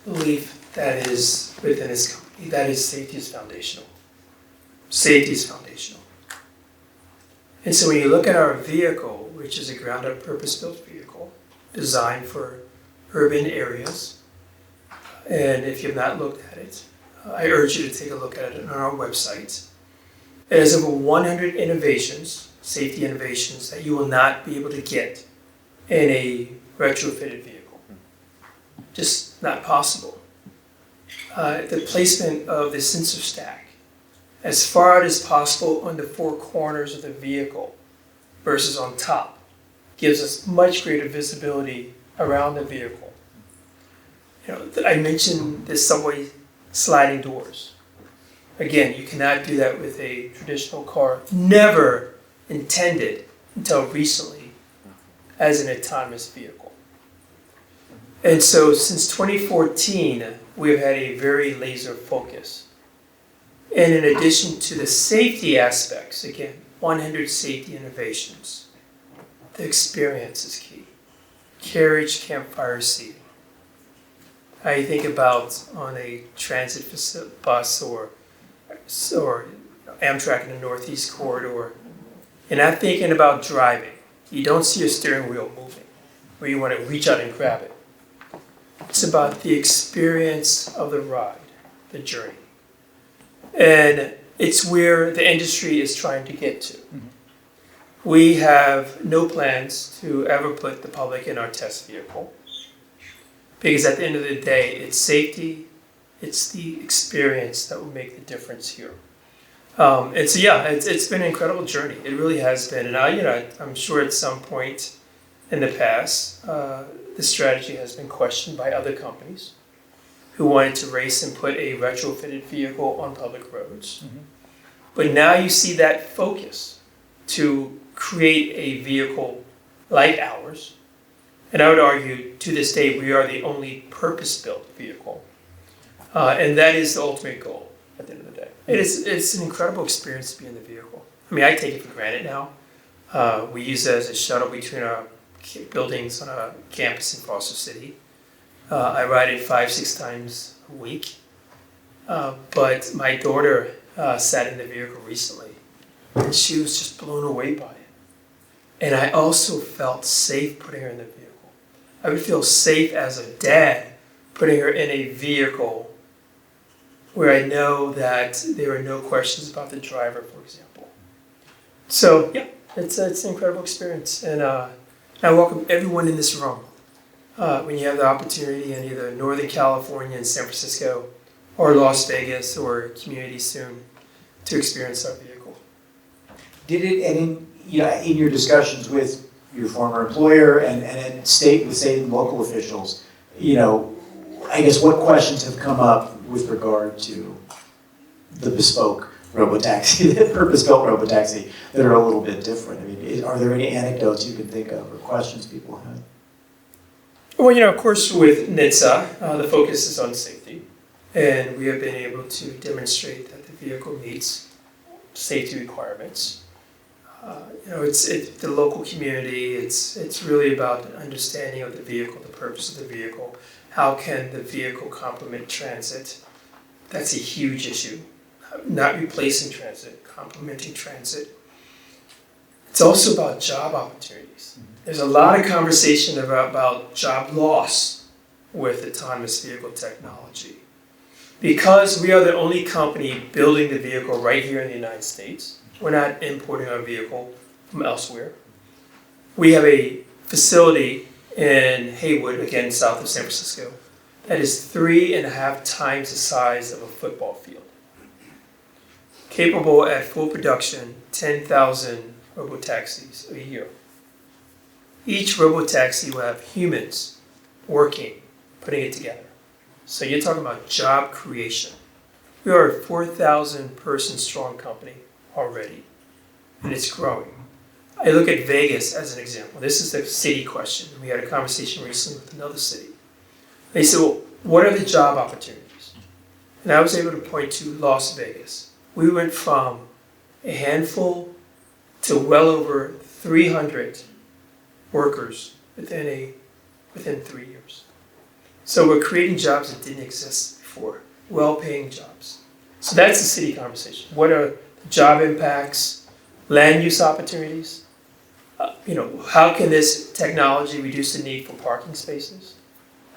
belief that is within this company, that is safety is foundational. Safety is foundational. And so when you look at our vehicle, which is a ground-up purpose-built vehicle designed for urban areas, and if you've not looked at it, I urge you to take a look at it on our website. It has over 100 innovations, safety innovations, that you will not be able to get in a retrofitted vehicle. Just not possible. The placement of the sensor stack as far out as possible on the four corners of the vehicle versus on top gives us much greater visibility around the vehicle. I mentioned the subway sliding doors. Again, you cannot do that with a traditional car. Never intended until recently as an autonomous vehicle. And so since 2014, we've had a very laser focus. And in addition to the safety aspects, again, 100 safety innovations, the experience is key. Carriage campfire seating. How you think about on a transit bus or Amtrak in the Northeast Corridor, you're not thinking about driving. You don't see your steering wheel moving, where you want to reach out and grab it. It's about the experience of the ride, the journey. And it's where the industry is trying to get to. Mm-hmm. We have no plans to ever put the public in our test vehicle. Because at the end of the day, it's safety, it's the experience that will make the difference here. And so, yeah, it's been an incredible journey. It really has been. And I'm sure at some point in the past, the strategy has been questioned by other companies who wanted to race and put a retrofitted vehicle on public roads. Mm-hmm. But now you see that focus to create a vehicle like ours. And I would argue, to this day, we are the only purpose-built vehicle. And that is the ultimate goal at the end of the day. It's an incredible experience to be in the vehicle. I mean, I take it for granted now. We use it as a shuttle between our buildings on a campus in Foster City. I ride it 5-6 times a week. But my daughter sat in the vehicle recently, and she was just blown away by it. And I also felt safe putting her in the vehicle. I would feel safe as a dad putting her in a vehicle where I know that there are no questions about the driver, for example. So, yeah, it's an incredible experience. And I welcome everyone in this room when you have the opportunity in either Northern California and San Francisco or Las Vegas or community soon to experience our vehicle. Did it, and in your discussions with your former employer and with state and local officials, I guess what questions have come up with regard to the bespoke robotaxi, the purpose-built robotaxi, that are a little bit different? I mean, are there any anecdotes you can think of or questions people have? Well, of course, with NHTSA, the focus is on safety, and we have been able to demonstrate that the vehicle meets safety requirements. It's the local community. It's really about an understanding of the vehicle, the purpose of the vehicle. How can the vehicle complement transit? That's a huge issue. Not replacing transit, complementing transit. It's also about job opportunities. There's a lot of conversation about job loss with autonomous vehicle technology. Because we are the only company building the vehicle right here in the United States, we're not importing our vehicle from elsewhere. We have a facility in Haywood, again, south of San Francisco, that is 3.5 times the size of a football field. Capable at full production, 10,000 robotaxis a year. Each robotaxi will have humans working, putting it together. So you're talking about job creation. We are a 4,000 person strong company already, and it's growing. I look at Vegas as an example. This is the city question. We had a conversation recently with another city. They said, well, what are the job opportunities? And I was able to point to Las Vegas. We went from a handful to well over 300 workers within 3 years. So we're creating jobs that didn't exist before, well-paying jobs. So that's the city conversation. What are the job impacts, land use opportunities? How can this technology reduce the need for parking spaces?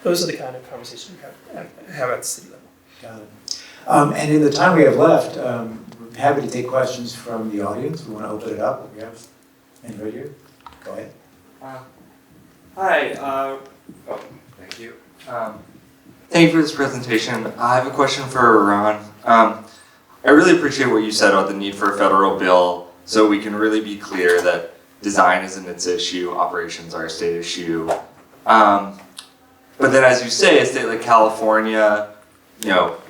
Those are the kind of conversations we have at the city level. Got it. And in the time we have left, we're happy to take questions from the audience. We want to open it up. We have anybody here? Go ahead. Hi. Thank you. Thank you for this presentation. I have a question for Ron. I really appreciate what you said about the need for a federal bill so we can really be clear that design isn't its issue, operations are a state issue. But then as you say, a state like California,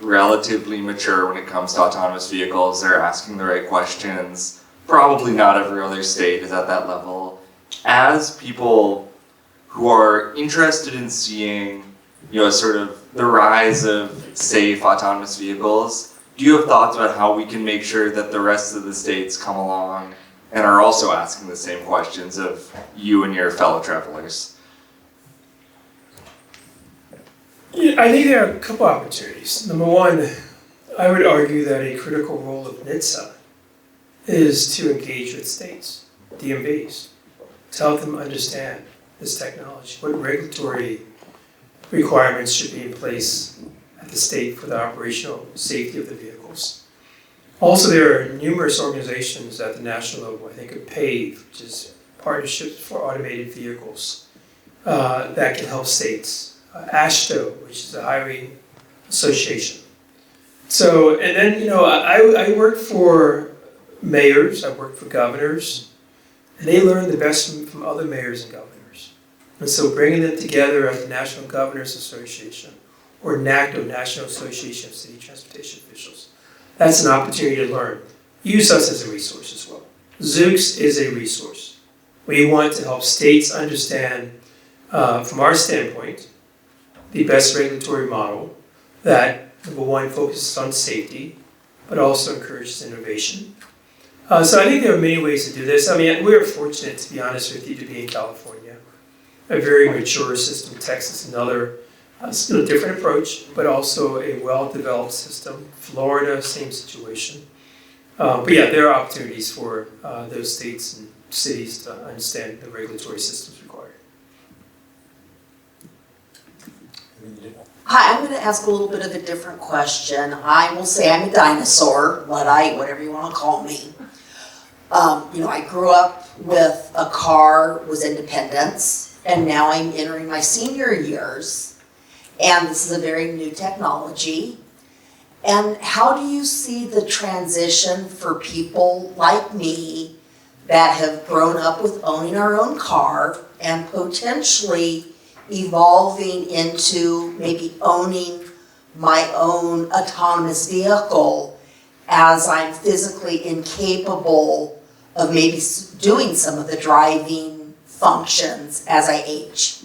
relatively mature when it comes to autonomous vehicles, they're asking the right questions. Probably not every other state is at that level. As people who are interested in seeing, sort of the rise of safe autonomous vehicles, do you have thoughts about how we can make sure that the rest of the states come along and are also asking the same questions of you and your fellow travelers? Yeah, I think there are a couple opportunities. Number one, I would argue that a critical role of NHTSA is to engage with states, DMVs, to help them understand this technology, what regulatory requirements should be in place at the state for the operational safety of the vehicles. Also, there are numerous organizations at the national level, I think of PAVE, which is Partnerships for Automated Vehicles, that can help states. AASHTO, which is the Highway Association. So, and then, I work for mayors, I work for governors, and they learn the best from other mayors and governors. And so bringing them together at the National Governors Association, or NACDO, National Association of City Transportation Officials, that's an opportunity to learn. Use us as a resource as well. Zoox is a resource. We want to help states understand, from our standpoint, the best regulatory model that, number one, focuses on safety, but also encourages innovation. So I think there are many ways to do this. I mean, we're fortunate, to be honest with you, to be in California. A very mature system. Texas, another still a different approach, but also a well-developed system. Florida, same situation. But yeah, there are opportunities for those states and cities to understand the regulatory systems required. Hi, I'm going to ask a little bit of a different question. I will say I'm a dinosaur, Luddite, whatever you want to call me. I grew up with a car, was independence, and now I'm entering my senior years. And this is a very new technology. And how do you see the transition for people like me that have grown up with owning our own car and potentially evolving into maybe owning my own autonomous vehicle as I'm physically incapable of maybe doing some of the driving functions as I age?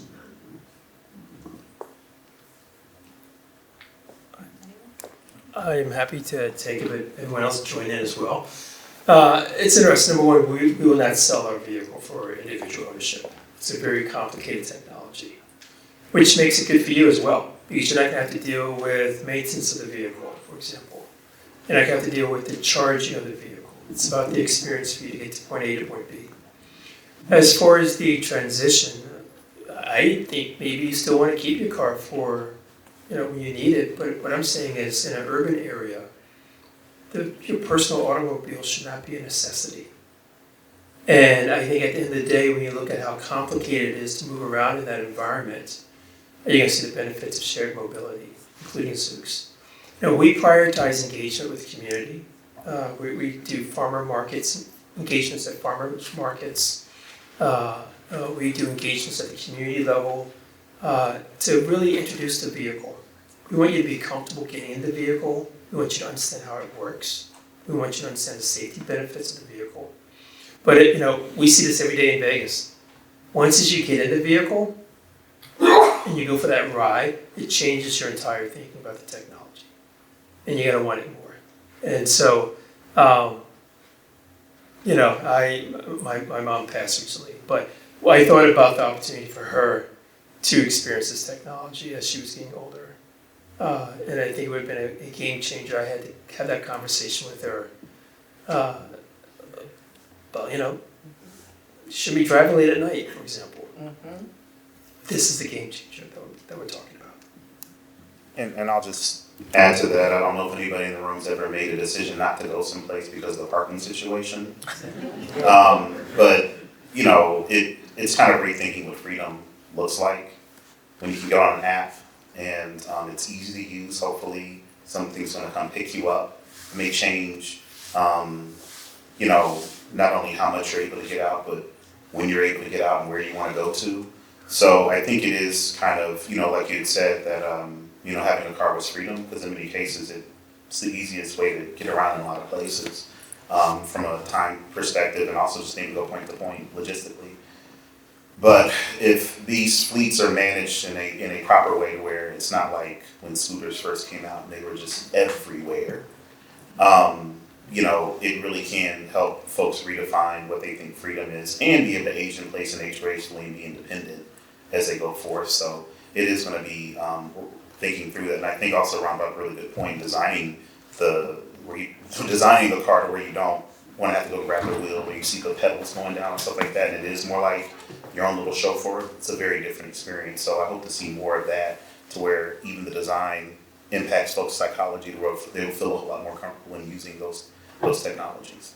I'm happy to take it, but everyone else join in as well. It's interesting. Number one, we will not sell our vehicle for individual ownership. It's a very complicated technology, which makes it good for you as well, because you're not going to have to deal with maintenance of the vehicle, for example. You're not going to have to deal with the charging of the vehicle. It's about the experience for you to get to point A to point B. As far as the transition, I think maybe you still want to keep your car for when you need it, but what I'm saying is in an urban area, your personal automobile should not be a necessity. And I think at the end of the day, when you look at how complicated it is to move around in that environment, you're going to see the benefits of shared mobility, including Zoox. We prioritize engagement with the community. We do farmer markets, engagements at farmers markets. We do engagements at the community level to really introduce the vehicle. We want you to be comfortable getting in the vehicle. We want you to understand how it works. We want you to understand the safety benefits of the vehicle. But we see this every day in Vegas. Once as you get in the vehicle and you go for that ride, it changes your entire thinking about the technology. And you're gonna want it more. And so, my mom passed recently, but I thought about the opportunity for her to experience this technology as she was getting older. And I think it would have been a game changer. I had to have that conversation with her. But should be driving late at night, for example. Mm-hmm. This is the game changer that we're talking about. And I'll just add to that, I don't know if anybody in the room's ever made a decision not to go someplace because of the parking situation. But, it's kind of rethinking what freedom looks like when you can go on an app and it's easy to use. Hopefully something's gonna come pick you up. It may change, not only how much you're able to get out, but when you're able to get out and where you wanna go to. So I think it is kind of, like you had said, that, having a car was freedom, because in many cases it's the easiest way to get around in a lot of places from a time perspective, and also just being able to go point to point logistically. But if these fleets are managed in a proper way where it's not like when scooters first came out and they were just everywhere, it really can help folks redefine what they think freedom is and be able to age in place and age gracefully and be independent as they go forth. So it is going to be thinking through that. And I think also Ron brought up a really good point, designing the car to where you don't want to have to go grab the wheel, where you see the pedals going down and stuff like that. And it is more like your own little chauffeur. It's a very different experience. So I hope to see more of that, to where even the design impacts folks' psychology, to where they'll feel a whole lot more comfortable in using those technologies.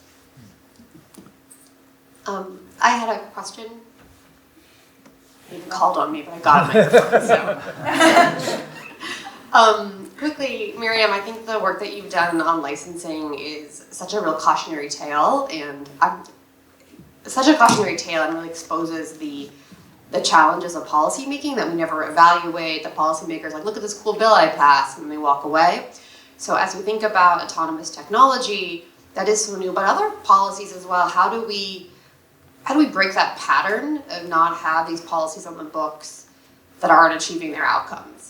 I had a question. You called on me, but I got a microphone, so. Quickly, Miriam, I think the work that you've done on licensing is such a real cautionary tale, and really exposes the challenges of policy making, that we never evaluate. The policymakers look at this cool bill I passed, and they walk away. So as we think about autonomous technology, that is so new, but other policies as well, how do we break that pattern of not have these policies on the books that aren't achieving their outcomes?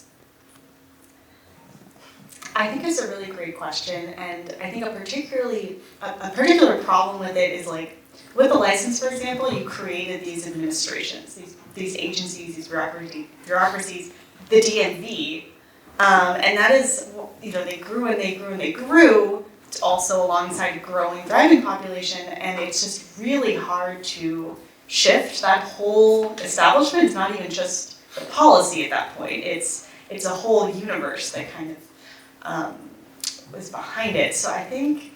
I think it's a really great question, and I think a particular problem with it is with the license, for example, you created these administrations, these agencies, these bureaucracies, the DMV, and that is, they grew and they grew and they grew, also alongside a growing driving population, and it's just really hard to shift that whole establishment. It's not even just the policy at that point. It's a whole universe that kind of was behind it. So I think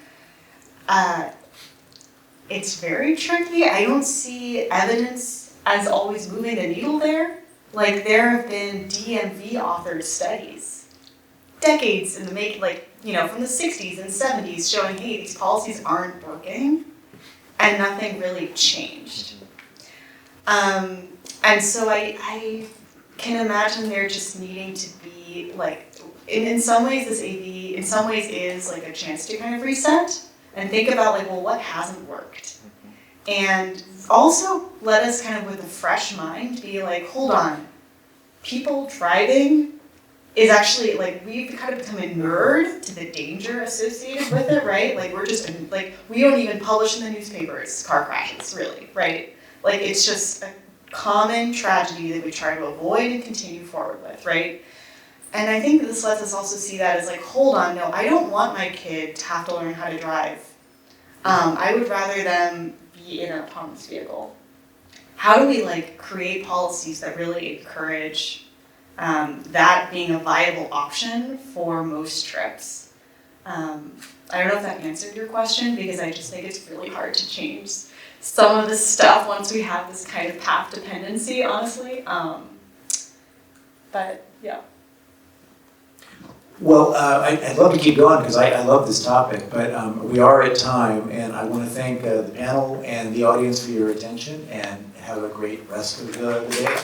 it's very tricky. I don't see evidence as always moving the needle there. There have been DMV authored studies, decades in the making, from the 60s and 70s, showing, hey, these policies aren't working, and nothing really changed. And so I can imagine there just needing to be in some ways this AV in some ways is a chance to kind of reset and think about what hasn't worked. And also let us kind of with a fresh mind be hold on, people driving is actually we've kind of become inured to the danger associated with it, right? We're just we don't even publish in the newspapers car crashes, really, right? It's just a common tragedy that we try to avoid and continue forward with, right? And I think this lets us also see that as hold on, no, I don't want my kid to have to learn how to drive. I would rather them be in an autonomous vehicle. How do we create policies that really encourage that being a viable option for most trips? I don't know if that answered your question, because I just think it's really hard to change some of this stuff once we have this kind of path dependency, honestly. But yeah. Well, I'd love to keep going because I love this topic, but we are at time, and I want to thank the panel and the audience for your attention, and have a great rest of the day.